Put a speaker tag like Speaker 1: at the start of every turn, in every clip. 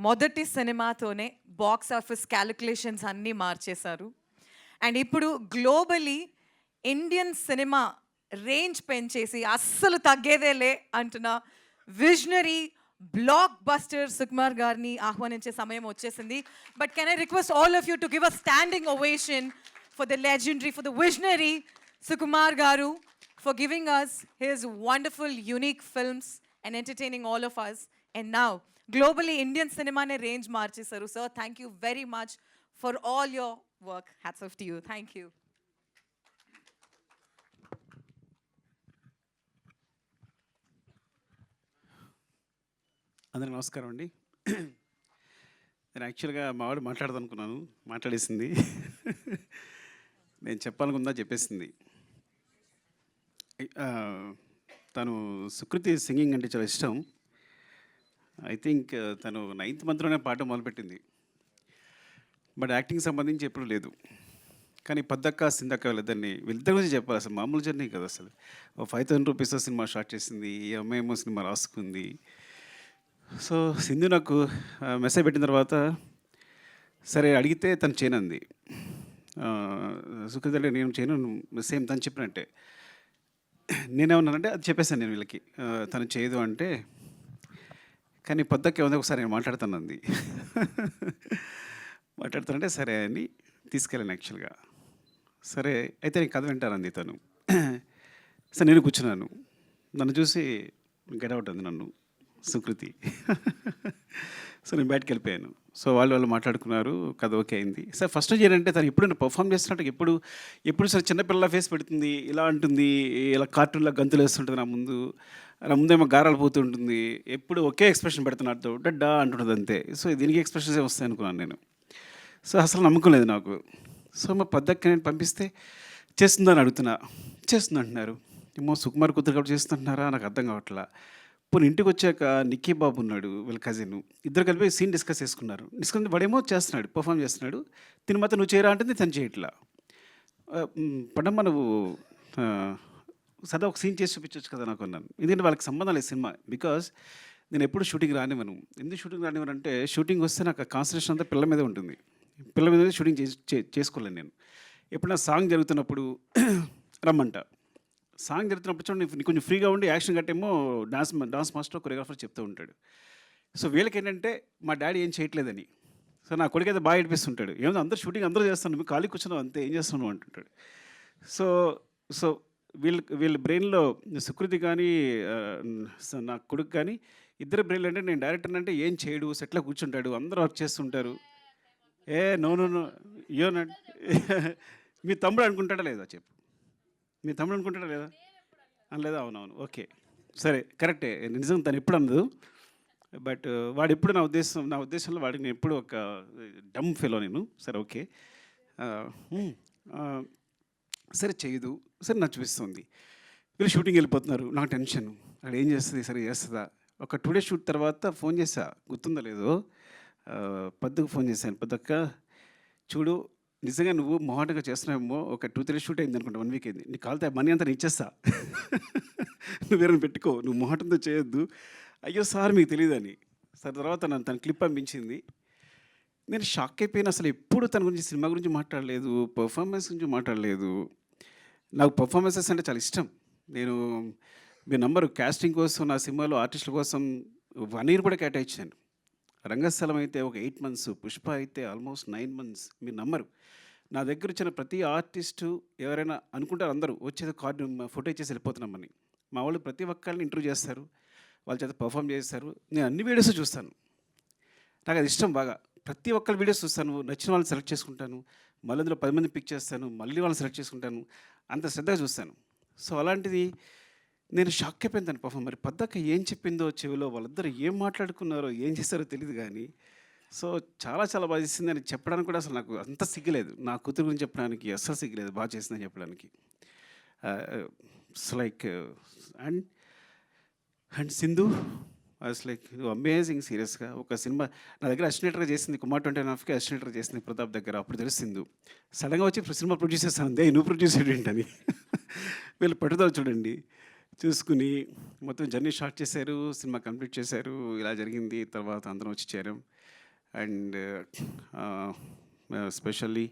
Speaker 1: మొదటి సినిమాతోనే box office calculations అన్నీ మార్చేశారు. అండ్ ఇప్పుడు గ్లోబలీ ఇండియన్ సినిమా రేంజ్ పెంచేసి అస్సలు తగ్గేదేలే అంటున్న విజనరీ బ్లాక్ బస్టర్ సుకుమార్ గారిని ఆహ్వానించే సమయం వచ్చేసింది. But can I request all of you to give a standing ovation for the legendary, for the visionary Sukumar గారు, for giving us his wonderful, unique films and entertaining all of us. And now, globally, Indian cinema ne range marchesaru. Sir, thank you very much for all your work. Hats off to you. Thank you.
Speaker 2: అందరికి నమస్కారం అండి. నేను యాక్చువల్గా మా వాడు మాట్లాడదనుకున్నాను, మాట్లాడేసింది. నేను చెప్పాలనుకుందా చెప్పేసింది. తను సుకృతి సింగింగ్ అంటే చాలా ఇష్టం. ఐ థింక్ తను 9th మంత్లోనే పాట మొదలుపెట్టింది. బట్ యాక్టింగ్ సంబంధించి ఎప్పుడు లేదు. కానీ పద్దక్క సిందక్క వీళ్ళిద్దరి గురించి చెప్పాలి. అసలు మామూలు జర్నీ కదా. అసలు 5,000 రూపీస్తో సినిమా స్టార్ట్ చేసింది, ఈ అమ్మాయి ఏమో సినిమా రాసుకుంది. సో సింధు నాకు మెసేజ్ పెట్టిన తర్వాత సరే అడిగితే తను చేయనంది. సుకృతి అంటే నేను చేయను, సేమ్ తను చెప్పినట్టే. నేనేమన్నానంటే అది చెప్పేసాను నేను వీళ్ళకి, తను చేయదు అంటే. కానీ పొద్దుకే ఉంది, ఒకసారి నేను మాట్లాడుతానంది. మాట్లాడుతానంటే సరే అని తీసుకెళ్ళాను యాక్చువల్గా. సరే అయితే నేను కథ వింటానంది తను. సరే నేను కూర్చున్నాను. నన్ను చూసి గెటౌట్ అంది నన్ను సుకృతి. సో నేను బయటకు వెళ్ళిపోయాను. సో వాళ్ళు మాట్లాడుకున్నారు, కథ ఓకే అయింది. సార్ ఫస్ట్ నుంచి ఏంటంటే తను ఎప్పుడు పర్ఫామ్ చేస్తున్నట్టు ఎప్పుడు సార్ చిన్నపిల్ల ఫేస్ పెడుతుంది, ఇలా అంటుంది, ఇలా కార్టూన్లో గంతులు వేస్తుంటుంది నా ముందేమో గారాలు పోతుంటుంది, ఎప్పుడు ఒకే ఎక్స్ప్రెషన్ పెడుతున్నట్టు డడ్డా అంటుంటుంది అంతే. సో దీనికి ఎక్స్ప్రెషన్స్ వస్తాయి అనుకున్నాను నేను. సో అసలు నమ్మకం లేదు నాకు. సో మా పద్దకి నేను పంపిస్తే చేస్తుందని అడుగుతున్నా, చేస్తుంది అంటున్నారు. ఏమో సుకుమార్ కూతురు కాబట్టి చేస్తుంటున్నారా నాకు అర్థం కావట్లా. పోనీ ఇంటికి వచ్చాక నిక్కీ బాబు ఉన్నాడు, వీళ్ళ కజిన్, ఇద్దరు కలిపి సీన్ డిస్కస్ చేసుకున్నారు. డిస్కస్ వాడేమో చేస్తున్నాడు, పర్ఫామ్ చేస్తున్నాడు. తిని మాత్రం నువ్వు చేయరా అంటే తను చేయట్లా. పడమ్మ నువ్వు సదా ఒక సీన్ చేసి చూపించవచ్చు కదా నాకు అన్నాను. ఎందుకంటే వాళ్ళకి సంబంధం లేదు సినిమా. బికాజ్ నేను ఎప్పుడు షూటింగ్ రానివ్వను. ఎందుకు షూటింగ్ రానివ్వను అంటే షూటింగ్ వస్తే నాకు కాన్సన్ట్రేషన్ అంతా పిల్లల మీదే ఉంటుంది. పిల్లల మీద షూటింగ్ చేసుకోలేను నేను. ఎప్పుడైనా సాంగ్ జరుగుతున్నప్పుడు రమ్మంట. సాంగ్ జరుగుతున్నప్పుడు చూడండి నీకు కొంచెం ఫ్రీగా ఉండి యాక్షన్ గట్టేమో డాన్స్ మాస్టర్ కొరియోగ్రాఫర్ చెప్తూ ఉంటాడు. సో వీళ్ళకి ఏంటంటే మా డాడీ ఏం చేయట్లేదని. సో నా కొడుకు అయితే బాగా ఏడిపిస్తుంటాడు. ఏమో అందరూ షూటింగ్ అందరూ చేస్తాను, మీకు ఖాళీ కూర్చున్నావు అంతే, ఏం చేస్తున్నావు అంటుంటాడు. సో సో వీళ్ళ బ్రెయిన్లో సుకృతి కానీ నా కొడుకు కానీ ఇద్దరు బ్రెయిన్లో అంటే నేను డైరెక్టర్ అంటే ఏం చేయడు, సెట్లో కూర్చుంటాడు, అందరూ వర్క్ చేస్తుంటారు. నో మీ తమ్ముడు అనుకుంటాడా లేదా చెప్పు, మీ తమ్ముడు అనుకుంటాడా లేదా అనలేదా? అవునవును, ఓకే సరే కరెక్టే, నిజం తను ఎప్పుడు అనదు. బట్ వాడు ఎప్పుడు నా ఉద్దేశంలో వాడికి నేను ఎప్పుడు ఒక డమ్ ఫెలో నేను. సరే ఓకే సరే చేయదు, సరే నాకు చూపిస్తుంది. వీళ్ళు షూటింగ్ వెళ్ళిపోతున్నారు, నాకు టెన్షన్. అక్కడ ఏం చేస్తుంది, సరే చేస్తుందా. ఒక 2 days షూట్ తర్వాత ఫోన్ చేసా, గుర్తుందో లేదో, పద్దుకు ఫోన్ చేశాను. పద్దక్క చూడు నిజంగా నువ్వు మొహాటగా చేస్తున్నావేమో, ఒక 2-3 షూట్ అయింది అనుకుంటా, 1 week అయింది, నీ కాలితే మనీ అంతా నేను ఇచ్చేస్తా, నువ్వు వేరే పెట్టుకో, నువ్వు మొహాటంతో చేయొద్దు. అయ్యో సార్ మీకు తెలియదని. సరే తర్వాత తన క్లిప్ పంపించింది. నేను షాక్ అయిపోయిన. అసలు ఎప్పుడు తన గురించి సినిమా గురించి మాట్లాడలేదు, పర్ఫార్మెన్స్ గురించి మాట్లాడలేదు. నాకు పర్ఫార్మెన్సెస్ అంటే చాలా ఇష్టం. నేను మీ నంబరు కాస్టింగ్ కోసం నా సినిమాలో ఆర్టిస్టుల కోసం 1 year కూడా కేటాయించాను. రంగస్థలం అయితే ఒక 8 months, పుష్ప అయితే ఆల్మోస్ట్ 9 months. మీరు నమ్మరు, నా దగ్గర వచ్చిన ప్రతి ఆర్టిస్టు ఎవరైనా అనుకుంటారు అందరూ వచ్చేది కార్డు ఫోటో ఇచ్చేసి వెళ్ళిపోతున్నామని. మా వాళ్ళు ప్రతి ఒక్కరిని ఇంటర్వ్యూ చేస్తారు, వాళ్ళ చేత పర్ఫామ్ చేస్తారు. నేను అన్ని వీడియోస్ చూస్తాను, నాకు అది ఇష్టం బాగా. ప్రతి ఒక్కరి వీడియోస్ చూస్తాను, నచ్చిన వాళ్ళని సెలెక్ట్ చేసుకుంటాను, మళ్ళీ అందులో 10 మంది పిక్ చేస్తాను, మళ్ళీ వాళ్ళని సెలెక్ట్ చేసుకుంటాను, అంత శ్రద్ధగా చూస్తాను. సో అలాంటిది నేను షాక్ అయిపోయింది తను పర్ఫామ్. మరి పద్దక్క ఏం చెప్పిందో చెవిలో, వాళ్ళిద్దరు ఏం మాట్లాడుకున్నారో ఏం చేస్తారో తెలియదు కానీ సో చాలా చాలా బాగా చేసింది అని చెప్పడానికి కూడా అసలు నాకు అంత సిగ్గులేదు. నా కూతురు గురించి చెప్పడానికి అస్సలు సిగ్గులేదు, బాగా చేసిందని చెప్పడానికి. It's like and Sindhu was like amazing. సీరియస్గా ఒక సినిమా నా దగ్గర అసిస్టెంట్గా చేసింది, కుమార్ 29.5కి అసిస్టెంట్గా చేసింది ప్రతాప్ దగ్గర. అప్పుడు తెలిసింది. సడన్గా వచ్చి సినిమా ప్రొడ్యూస్ చేస్తాను, నువ్వు ప్రొడ్యూస్ ఏంటని. వీళ్ళు పట్టుదల చూడండి. చూసుకుని మొత్తం జర్నీ స్టార్ట్ చేశారు, సినిమా కంప్లీట్ చేశారు. ఇలా జరిగింది. తర్వాత అందరం వచ్చి చేరాం. అండ్ స్పెషల్లీ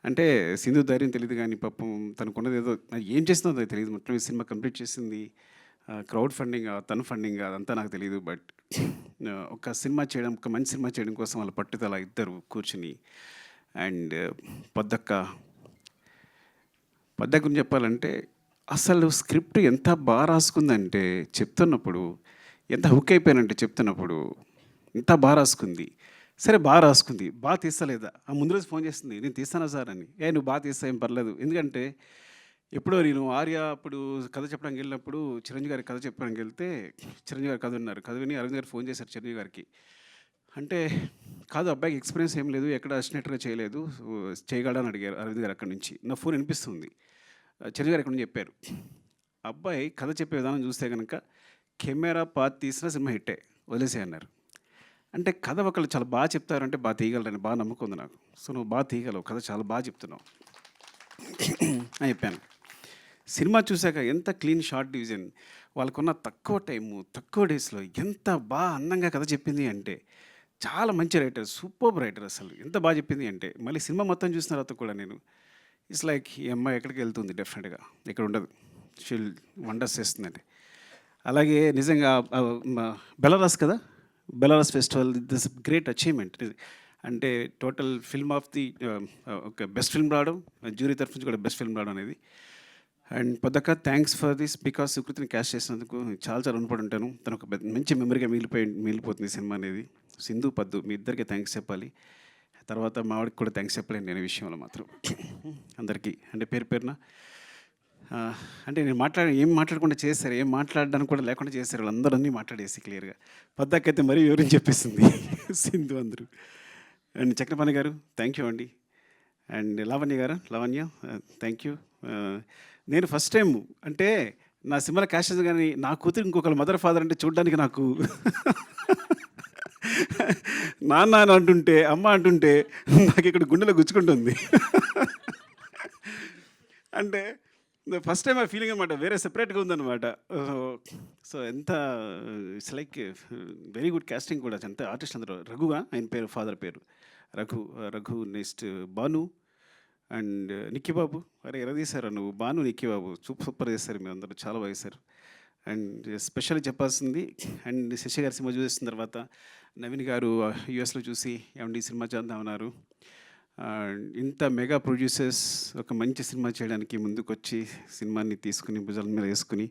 Speaker 2: అంటే సింధు ధైర్యం తెలియదు కానీ పాపం తనకున్నది ఏదో ఏం చేస్తుందో నాకు తెలియదు. మొత్తం ఈ సినిమా కంప్లీట్ చేసింది క్రౌడ్ ఫండింగ్, తన ఫండింగ్ అదంతా నాకు తెలియదు. బట్ ఒక సినిమా చేయడం, ఒక మంచి సినిమా చేయడం కోసం వాళ్ళ పట్టుదల ఇద్దరు కూర్చుని. అండ్ పొద్దక్క గురించి చెప్పాలంటే అసలు స్క్రిప్ట్ ఎంత బాగా రాసుకుందంటే చెప్తున్నప్పుడు, ఎంత హుక్ అయిపోయానంటే చెప్తున్నప్పుడు ఎంత బాగా రాసుకుంది. సరే బాగా రాసుకుంది, బాగా తీస్తలేదా? ఆ ముందు రోజు ఫోన్ చేస్తుంది, నేను తీస్తానా సార్ అని. నువ్వు బాగా తీస్తా ఏం పర్లేదు. ఎందుకంటే ఎప్పుడో నేను ఆర్య అప్పుడు కథ చెప్పడానికి వెళ్ళినప్పుడు చిరంజీవి గారి కథ చెప్పడానికి వెళ్తే చిరంజీవి గారు కథ ఉన్నారు. కథ విని అరవింద్ గారు ఫోన్ చేశారు చిరంజీవి గారికి. అంటే కాదు అబ్బాయికి ఎక్స్పీరియన్స్ ఏం లేదు, ఎక్కడ అసినట్టుగా చేయలేదు, చేయగలడని అడిగారు అరవింద్ గారు. అక్కడి నుంచి నా ఫోన్ వినిపిస్తుంది. చిరంజీవి గారు ఎక్కడి నుంచి చెప్పారు, అబ్బాయి కథ చెప్పే విధానం చూస్తే కనుక కెమెరా పాత తీసిన సినిమా హిట్టే, వదిలేసే అన్నారు. అంటే కథ ఒకళ్ళు చాలా బాగా చెప్తారంటే బాగా తీయగలరని బాగా నమ్మకం ఉంది నాకు. సో నువ్వు బాగా తీయగలవు, కథ చాలా బాగా చెప్తున్నావు అని చెప్పాను. సినిమా చూశాక ఎంత క్లీన్ షార్ట్ డివిజన్, వాళ్ళకున్న తక్కువ టైము, తక్కువ డేస్లో ఎంత బాగా అందంగా కథ చెప్పింది అంటే చాలా మంచి రైటర్, సూపర్ రైటర్. అసలు ఎంత బాగా చెప్పింది అంటే మళ్ళీ సినిమా మొత్తం చూసిన తర్వాత కూడా నేను ఇట్స్ లైక్ ఈ అమ్మాయి ఎక్కడికి వెళ్తుంది, డెఫినెట్గా ఇక్కడ ఉండదు, షీల్ వండర్స్ చేస్తుందండి. అలాగే నిజంగా బెలారస్ కదా, Belarus festival this great achievement. అంటే టోటల్ ఫిల్మ్ ఆఫ్ ది ఒక బెస్ట్ ఫిల్మ్ రావడం, జ్యూరీ తరఫు నుంచి కూడా బెస్ట్ ఫిల్మ్ రావడం అనేది. అండ్ పొద్దక్క థ్యాంక్స్ ఫర్ దిస్, బికాస్ సుకృతిని క్యాష్ చేసినందుకు చాలా చాలా రుణపడి ఉంటాను. తను ఒక మంచి మెమరీగా మిగిలిపోతుంది సినిమా అనేది. సింధు పద్దు మీ ఇద్దరికి థ్యాంక్స్ చెప్పాలి. తర్వాత మావాడికి కూడా థ్యాంక్స్ చెప్పలేను నేను ఈ విషయంలో మాత్రం. అందరికీ అంటే పేరు పేరున అంటే నేను ఏం మాట్లాడకుండా చేశారు, ఏం మాట్లాడడానికి కూడా లేకుండా చేశారు, వాళ్ళందరూ అన్నీ మాట్లాడేసి క్లియర్గా. పద్దకైతే మరీ వివరించి చెప్పేసింది సింధు అందరూ. అండ్ చక్రపాణి గారు థ్యాంక్ యూ అండి. And Lavanya thank you. నేను ఫస్ట్ టైం అంటే నా సినిమాలో క్యాష్ చేసి కానీ నా కూతురు ఇంకొకరు మదర్ ఫాదర్ అంటే చూడడానికి నాకు నాన్న అని అంటుంటే, అమ్మ అంటుంటే నాకు ఇక్కడ గుండెలో గుచ్చుకుంటుంది. అంటే ఫస్ట్ టైం ఆ ఫీలింగ్ అనమాట, వేరే సెపరేట్గా ఉందన్నమాట. సో ఎంత it's like very good casting కూడా. అంత ఆర్టిస్ట్ అందరూ, రఘుగా ఆయన పేరు, ఫాదర్ పేరు రఘు. నెక్స్ట్ భాను అండ్ నిక్కీ బాబు. అరే ఎలా తీశారు నువ్వు, భాను నిక్కీ బాబు సూపర్ చేశారు, మీరు అందరూ చాలా బాగా చేశారు. అండ్ స్పెషల్లీ చెప్పాల్సింది, అండ్ శశి గారి సినిమా చూసిన తర్వాత నవీన్ గారు యూఎస్లో చూసి ఏమండి సినిమా చేద్దామన్నారు. ఇంత మెగా ప్రొడ్యూసర్స్ ఒక మంచి సినిమా చేయడానికి ముందుకొచ్చి సినిమాని తీసుకుని భుజాల మీద వేసుకుని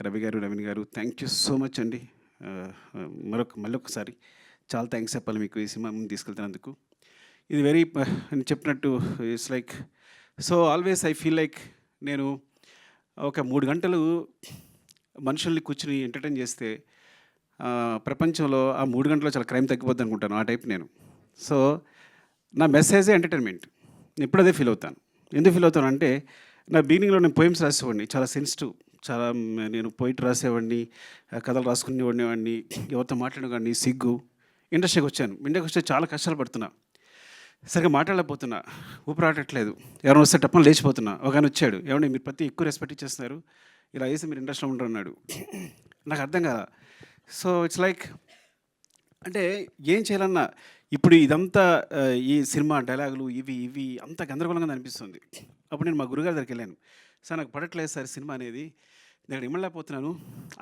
Speaker 2: రవి గారు, నవీన్ గారు థ్యాంక్ యూ సో మచ్ అండి. మళ్ళొకసారి చాలా థ్యాంక్స్ చెప్పాలి మీకు ఈ సినిమా ముందు తీసుకెళ్తున్నందుకు. ఇది వెరీ నేను చెప్పినట్టు it's like so always I feel like నేను ఒక 3 గంటలు మనుషుల్ని కూర్చుని ఎంటర్టైన్ చేస్తే ప్రపంచంలో ఆ 3 గంటల్లో చాలా క్రైమ్ తగ్గిపోద్ది అనుకుంటాను, ఆ టైప్ నేను. సో నా మెసేజే ఎంటర్టైన్మెంట్, నేను ఇప్పుడు అదే ఫీల్ అవుతాను. ఎందుకు ఫీల్ అవుతాను అంటే నా బిగినింగ్లో నేను పోయిమ్స్ రాసేవాడిని, చాలా సెన్సిటివ్, చాలా నేను పోయిట్ రాసేవాడిని, కథలు రాసుకునేవాడిని, ఎవరితో మాట్లాడేవాడిని, సిగ్గు. ఇండస్ట్రీకి వచ్చాను, ఇండస్ట్రీకి వస్తే చాలా కష్టాలు పడుతున్నా, సరిగ్గా మాట్లాడలేకపోతున్నా, ఊపిరాడట్లేదు, ఎవరైనా వస్తే టప్పని లేచిపోతున్నా. ఒక ఆయన వచ్చాడు, ఏమంటే మీరు ప్రతి ఎక్కువ రెస్పెక్ట్ ఇచ్చేస్తున్నారు, ఇలా వేసి మీరు ఇండస్ట్రీలో ఉంటారు అన్నాడు. నాకు అర్థం కాదా. సో ఇట్స్ లైక్ అంటే ఏం చేయాలన్నా ఇప్పుడు ఇదంతా ఈ సినిమా డైలాగులు ఇవి అంత గందరగోళంగా అనిపిస్తుంది. అప్పుడు నేను మా గురుగారి దగ్గరికి వెళ్ళాను, సార్ నాకు పడట్లేదు సార్ సినిమా అనేది, నేను ఇమ్మలేకపోతున్నాను,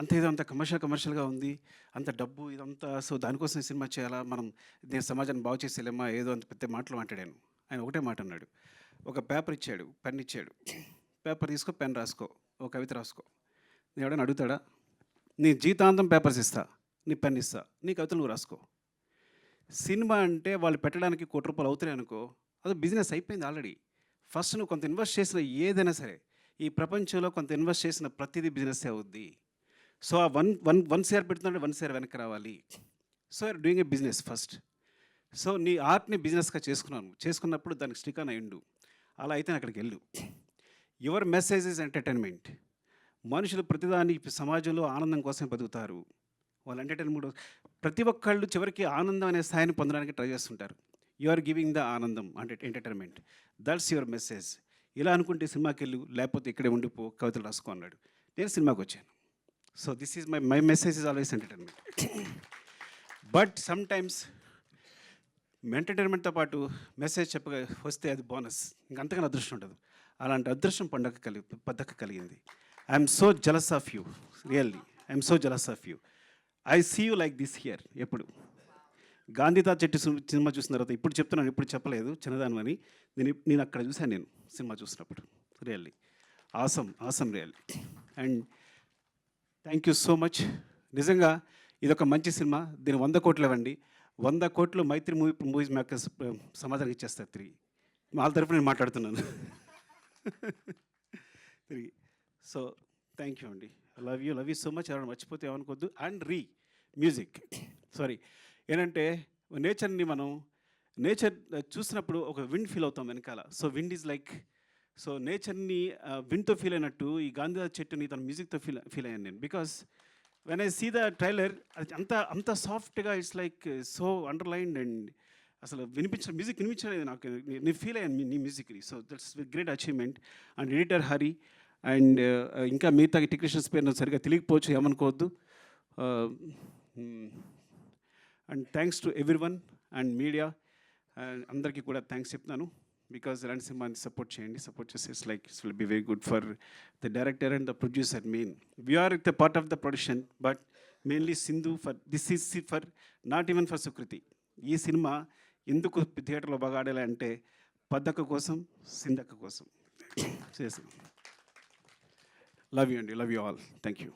Speaker 2: అంత కమర్షియల్గా ఉంది, అంత డబ్బు ఇదంతా, సో దానికోసం ఈ సినిమా చేయాలా, మనం నేను సమాజాన్ని బాగు చేసేలేమా, ఏదో అంత పెద్ద మాటలు మాట్లాడాను. ఆయన ఒకటే మాట అన్నాడు, ఒక పేపర్ ఇచ్చాడు, పెన్ ఇచ్చాడు, పేపర్ తీసుకో, పెన్ రాసుకో, ఒక కవిత రాసుకో. నేను ఎవడైనా అడుగుతాడా? నీ జీవితాంతం పేపర్స్ ఇస్తా, నీ పెన్ ఇస్తా, నీ కవితలు నువ్వు రాసుకో. సినిమా అంటే వాళ్ళు పెట్టడానికి ₹1 కోటి అవుతున్నాయి అనుకో, అది బిజినెస్ అయిపోయింది ఆల్రెడీ. ఫస్ట్ నువ్వు కొంత ఇన్వెస్ట్ చేసిన ఏదైనా సరే ఈ ప్రపంచంలో కొంత ఇన్వెస్ట్ చేసిన ప్రతిదీ బిజినెస్ అవుద్ది. సో ఆ వన్ షేర్ పెడుతుందంటే 1 షేర్ వెనక్కి రావాలి. So you're doing a business first. So నీ ఆర్ట్ని బిజినెస్గా చేసుకున్నప్పుడు దానికి స్టిక్ అని అయ్యిండు. అలా అయితే అక్కడికి వెళ్ళు. Your message is entertainment. మనుషులు ప్రతిదాని సమాజంలో ఆనందం కోసం బతుకుతారు. వాళ్ళు ఎంటర్టైన్మెంట్ ప్రతి ఒక్కళ్ళు చివరికి ఆనందం అనే స్థాయిని పొందడానికి ట్రై చేస్తుంటారు. యు ఆర్ గివింగ్ ద ఆనందం అంటే ఎంటర్టైన్మెంట్, దట్స్ యువర్ మెసేజ్. ఇలా అనుకుంటే సినిమాకి వెళ్ళు, లేకపోతే ఇక్కడే ఉండిపో, కవితలు రాసుకో అన్నాడు. నేను సినిమాకి వచ్చాను. So this is my message is always entertainment. But sometimes ఎంటర్టైన్మెంట్తో పాటు మెసేజ్ చెప్పగా వస్తే అది బోనస్, ఇంకంతకన్నా అదృష్టం ఉండదు. అలాంటి అదృష్టం పద్దక కలిగింది. I'm so jealous of you, really I'm so jealous of you. I see you like this here. ఎప్పుడు గాంధీతాత చెట్టు సినిమా చూసిన తర్వాత ఇప్పుడు చెప్తున్నాను, ఇప్పుడు చెప్పలేదు చిన్నదాను అని. నేను అక్కడ చూశాను, నేను సినిమా చూసినప్పుడు. Really awesome really. And thank you so much. నిజంగా ఇదొక మంచి సినిమా. దీని 100 కోట్లు ఇవ్వండి. 100 కోట్లు మైత్రి మూవీస్ మేకర్స్ సమాధానం ఇచ్చేస్తారు తిరిగి. వాళ్ళ తరఫున నేను మాట్లాడుతున్నాను తిరిగి. సో థ్యాంక్ యూ అండి. Love you so much. ఎవరైనా మర్చిపోతే ఏమనుకోవద్దు. అండ్ మ్యూజిక్ సారీ, ఏంటంటే నేచర్ని మనం చూసినప్పుడు ఒక విండ్ ఫీల్ అవుతాం వెనకాల. So wind is like, so నేచర్ని విండ్తో ఫీల్ అయినట్టు ఈ గాంధీ చెట్టుని తన మ్యూజిక్తో ఫీల్ అయ్యాను నేను. Because when I see the trailer, అది అంత సాఫ్ట్గా, it's like so underlined. And అసలు మ్యూజిక్ వినిపించలేదు నాకు, నేను ఫీల్ అయ్యాను నీ మ్యూజిక్ని. So that's great achievement. And editor Hari and ఇంకా మిగతా టెక్నీషియన్స్ పేరు నాకు సరిగ్గా తెలియకపోవచ్చు, ఏమనుకోవద్దు. And thanks to everyone and media అందరికీ కూడా థ్యాంక్స్ చెప్తున్నాను. బికాజ్ ఇలాంటి సినిమాని సపోర్ట్ చేయండి. సపోర్ట్ చేస్తే it's like it's will be very good for the director and the producer. We're the part of the production, but mainly Sindhu this is for not even for Sukriti. ఈ సినిమా ఎందుకు థియేటర్లో బాగా ఆడాలి అంటే పద్దక్క కోసం, సింధక్క కోసం చేసాం. లవ్ యూ అండి, love you all. Thank you.